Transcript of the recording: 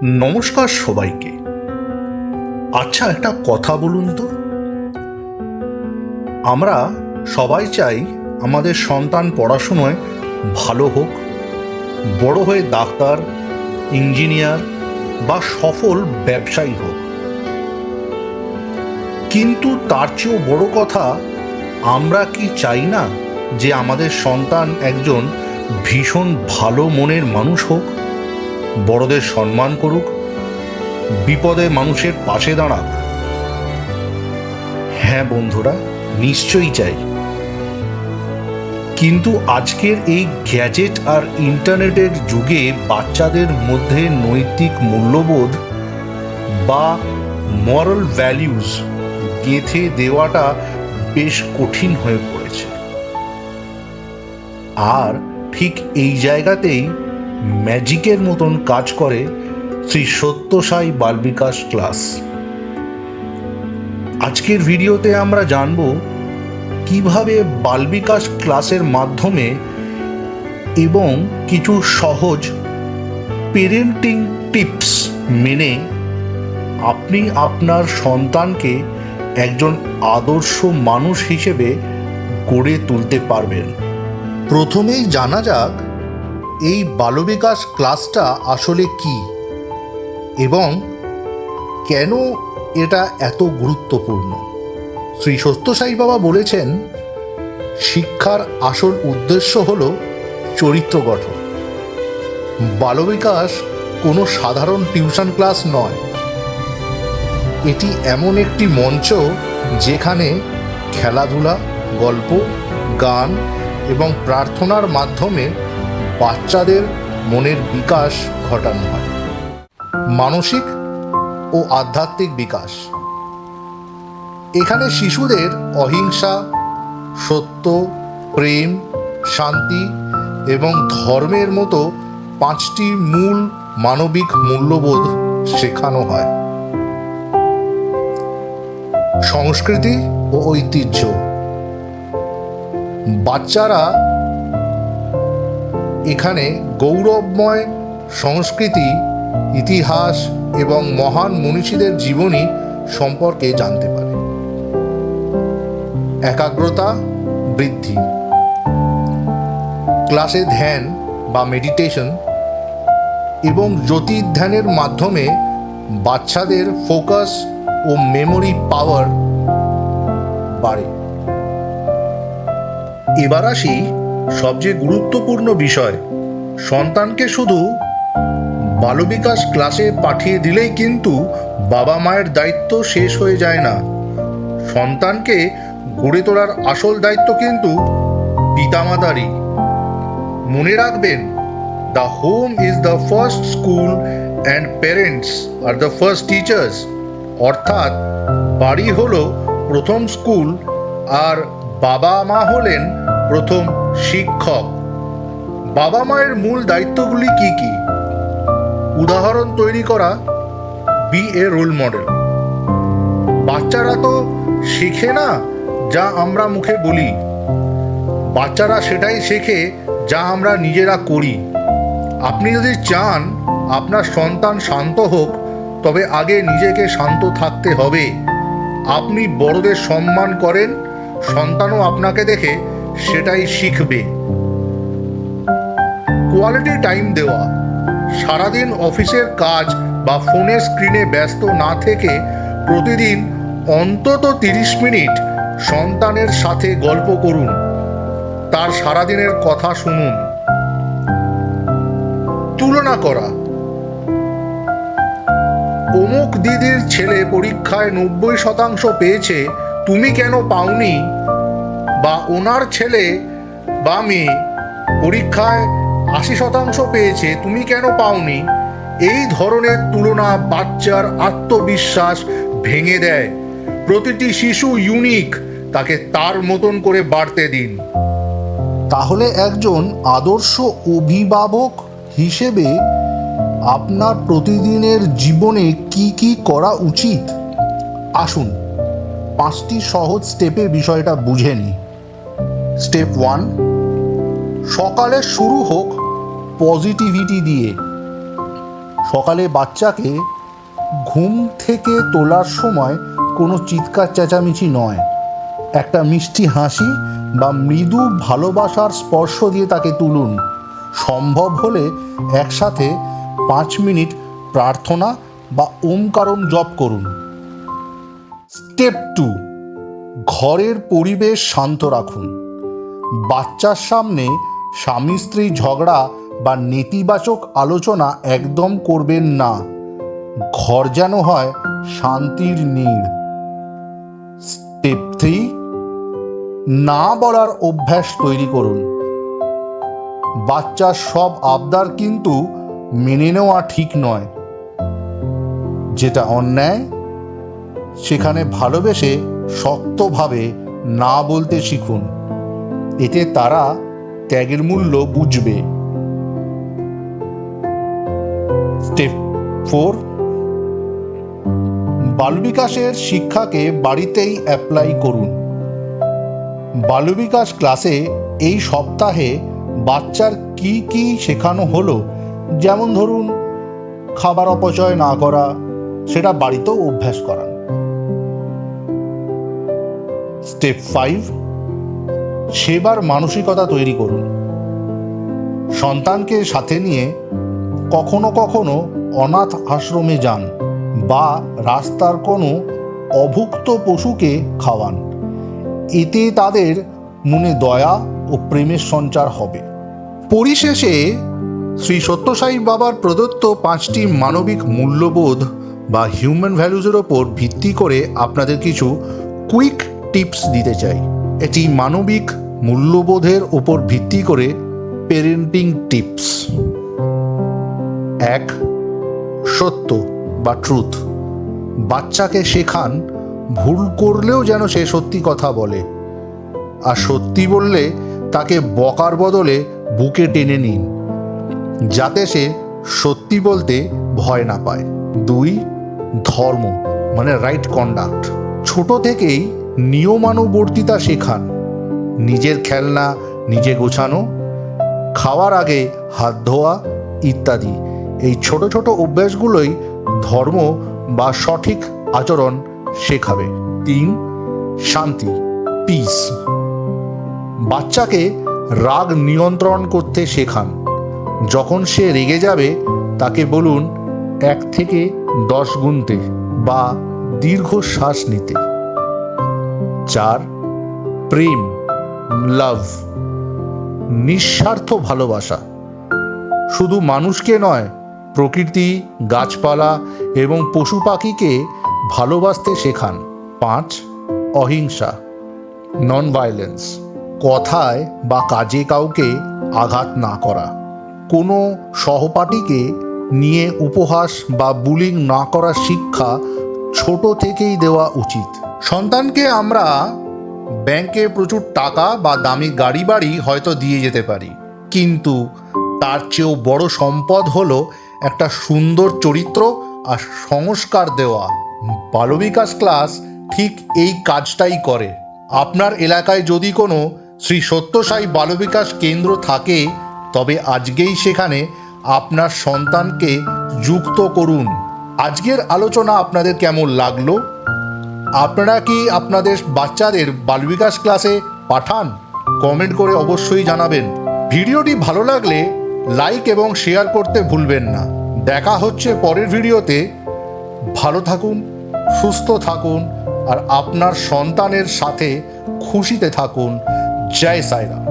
নমস্কার সবাইকে। আচ্ছা, একটা কথা বলুন তো, আমরা সবাই চাই আমাদের সন্তান পড়াশুনোয় ভালো হোক, বড় হয়ে ডাক্তার, ইঞ্জিনিয়ার বা সফল ব্যবসায়ী হোক। কিন্তু তার চেয়েও বড় কথা, আমরা কি চাই না যে আমাদের সন্তান একজন ভীষণ ভালো মনের মানুষ হোক, বড়দের সম্মান করুক, বিপদে মানুষের পাশে দাঁড়াক? হ্যাঁ বন্ধুরা, নিশ্চয়ই চাই। কিন্তু আজকের এই গ্যাজেট আর ইন্টারনেটের যুগে বাচ্চাদের মধ্যে নৈতিক মূল্যবোধ বা মরাল ভ্যালিউজ গেঁথে দেওয়াটা বেশ কঠিন হয়ে পড়েছে। আর ঠিক এই জায়গাতেই ম্যাজিকের মতন কাজ করে শ্রী সত্য সাই বাল বিকাশ ক্লাস। আজকের ভিডিওতে আমরা জানব কিভাবে বাল বিকাশ ক্লাসের মাধ্যমে এবং কিছু সহজ পেরেন্টিং টিপস মেনে আপনি আপনার সন্তানকে একজন আদর্শ মানুষ হিসেবে গড়ে তুলতে পারবেন। প্রথমেই জানা যাক এই বালবিকাশ ক্লাসটা আসলে কি এবং কেন এটা এত গুরুত্বপূর্ণ। শ্রী সত্য সাই বাবা বলেছেন, শিক্ষার আসল উদ্দেশ্য হল চরিত্র গঠন। বালবিকাশ কোনো সাধারণ টিউশন ক্লাস নয়, এটি এমন একটি মঞ্চ যেখানে খেলাধুলা, গল্প, গান এবং প্রার্থনার মাধ্যমে বাচ্চাদের মনের বিকাশ ঘটানো হয়। মানসিক ও আধ্যাত্মিক বিকাশ। এখানে শিশুদের অহিংসা, সত্য, প্রেম, শান্তি এবং ধর্মের মতো 5টি মূল মানবিক মূল্যবোধ শেখানো হয়। সংস্কৃতি ও ঐতিহ্য। বাচ্চারা এখানে গৌরবময় সংস্কৃতি, ইতিহাস এবং মহান মনীষীদের জীবনী সম্পর্কে জানতে পারে। একাগ্রতা বৃদ্ধি। ক্লাসে ধ্যান বা মেডিটেশন এবং জ্যোতির্ধ্যানের মাধ্যমে বাচ্চাদের ফোকাস ও মেমোরি পাওয়ার বাড়ে। এবার আসি সবচেয়ে গুরুত্বপূর্ণ বিষয়, সন্তানকে শুধু বালবিকাশ ক্লাসে পাঠিয়ে দিলেই কিন্তু বাবা মায়ের দায়িত্ব শেষ হয়ে যায় না। সন্তানকে গড়ে তোলার আসল দায়িত্ব কিন্তু পিতামাতারই। মনে রাখবেন, the home is the first school and parents are the first teachers. অর্থাৎ বাড়ি হলো প্রথম স্কুল আর বাবা মা হলেন প্রথম শিক্ষক। বাবা মায়ের মূল দায়িত্বগুলি কি কি? উদাহরণ তৈরি করা, বি এ রোল মডেল। বাচ্চারা তো শেখে না যা আমরা মুখে বলি, বাচ্চারা সেটাই শেখে যা আমরা নিজেরা করি। আপনি যদি চান আপনার সন্তান শান্ত হোক, তবে আগে নিজেকে শান্ত থাকতে হবে। আপনি বড়দের সম্মান করেন, সন্তানও আপনাকে দেখে সেটাই শিখবে। কোয়ালিটি টাইম দেওয়া। সারাদিন অফিসের কাজ বা ফোনের স্ক্রিনে ব্যস্ত না থেকে প্রতিদিন অন্তত 30 মিনিট সন্তানের সাথে গল্প করুন, তার সারাদিনের কথা শুনুন। তুলনা করা। অমুক দিদির ছেলে পরীক্ষায় 90% পেয়েছে, তুমি কেন পাওনি? বা ওনার ছেলে বা মেয়ে পরীক্ষায় 80% পেয়েছে, তুমি কেন পাওনি? এই ধরনের তুলনা বাচ্চার আত্মবিশ্বাস ভেঙে দেয়। প্রতিটি শিশু ইউনিক, তাকে তার মতন করে বাড়তে দিন। তাহলে একজন আদর্শ অভিভাবক হিসেবে আপনার প্রতিদিনের জীবনে কি কি করা উচিত? আসুন 5টি সহজ স্টেপে বিষয়টা বুঝে নিই। স্টেপ 1, সকালে শুরু হোক পজিটিভিটি দিয়ে। সকালে বাচ্চাকে ঘুম থেকে তোলার সময় কোনো চিৎকার চেঁচামেচি নয়, একটা মিষ্টি হাসি বা মৃদু ভালোবাসার স্পর্শ দিয়ে তাকে তুলুন। সম্ভব হলে একসাথে 5 মিনিট প্রার্থনা বা ওমকারণ জপ করুন। স্টেপ 2, ঘরের পরিবেশ শান্ত রাখুন। বাচ্চার সামনে স্বামী স্ত্রী ঝগড়া বা নেতিবাচক আলোচনা একদম করবেন না। ঘর যেন হয় শান্তির নীড়। স্টেপ 3, না বলার অভ্যাস তৈরি করুন। বাচ্চার সব আবদার কিন্তু মেনে নেওয়া ঠিক নয়। যেটা অন্যায় সেখানে ভালোবেসে শক্তভাবে না বলতে শিখুন। এতে তারা ত্যাগের মূল্য বুঝবে। স্টেপ 4, বালবিকাশের শিক্ষাকে বাড়িতেই অ্যাপ্লাই করুন। বালবিকাশ ক্লাসে এই সপ্তাহে বাচ্চার কি কি শেখানো হলো, যেমন ধরুন খাবার অপচয় না করা, সেটা বাড়িতেও অভ্যাস করান। স্টেপ 5, সেবার মানসিকতা তৈরি করুন। সন্তানকে সাথে নিয়ে কখনো কখনো অনাথ আশ্রমে যান বা রাস্তার কোনো অভুক্ত পশুকে খাওয়ান। এতে তাদের মনে দয়া ও প্রেমের সঞ্চার হবে। পরিশেষে শ্রী সত্যসাই বাবার প্রদত্ত 5টি মানবিক মূল্যবোধ বা হিউম্যান ভ্যালুজের ওপর ভিত্তি করে আপনাদের কিছু কুইক টিপস দিতে চাই। এটি মানবিক মূল্যবোধের ওপর ভিত্তি করে পেরেন্টিং টিপস। 1, সত্য বা ট্রুথ। বাচ্চাকে শেখান ভুল করলেও যেন সে সত্যি কথা বলে, আর সত্যি বললে তাকে বকার বদলে বুকে টেনে নিন, যাতে সে সত্যি বলতে ভয় না পায়। 2, ধর্ম মানে রাইট কন্ডাক্ট। ছোট থেকেই নিয়মানুবর্তিতা শেখান। নিজের খেলনা নিজে গোছানো, খাওয়ার আগে হাত ধোয়া ইত্যাদি। এই ছোট ছোট অভ্যাসগুলোই ধর্ম বা সঠিক আচরণ শেখাবে। 3, শান্তি পিস। বাচ্চাকে রাগ নিয়ন্ত্রণ করতে শেখান। যখন সে রেগে যাবে তাকে বলুন 1 থেকে 10 গুনতে বা দীর্ঘ শ্বাস নিতে। 4, প্রেম লাভ, নিঃস্বার্থ ভালোবাসা। শুধু মানুষকে নয়, প্রকৃতি, গাছপালা এবং পশু পাখিকে ভালোবাসতে শেখান। 5, অহিংসা নন ভায়োলেন্স। কথায় বা কাজে কাউকে আঘাত না করা। কোনো সহপাঠীকে নিয়ে উপহাস বা বুলিং না করার শিক্ষা ছোট থেকেই দেওয়া উচিত। সন্তানকে আমরা ব্যাংকে প্রচুর টাকা বা দামি গাড়ি বাড়ি হয়তো দিয়ে যেতে পারি, কিন্তু তার চেয়েও বড় সম্পদ হলো একটা সুন্দর চরিত্র আর সংস্কার দেওয়া। বালবিকাশ ক্লাস ঠিক এই কাজটাই করে। আপনার এলাকায় যদি কোনো শ্রী সত্যসাই বালবিকাশ কেন্দ্র থাকে, তবে আজকেই সেখানে আপনার সন্তানকে যুক্ত করুন। আজকের আলোচনা আপনাদের কেমন লাগলো? আপনারা কি আপনাদের বাচ্চাদের বালবিকাশ ক্লাসে পাঠান? কমেন্ট করে অবশ্যই জানাবেন। ভিডিওটি ভালো লাগলে লাইক এবং শেয়ার করতে ভুলবেন না। দেখা হচ্ছে পরের ভিডিওতে। ভালো থাকুন, সুস্থ থাকুন আর আপনার সন্তানের সাথে খুশিতে থাকুন। জয় সাইরাম।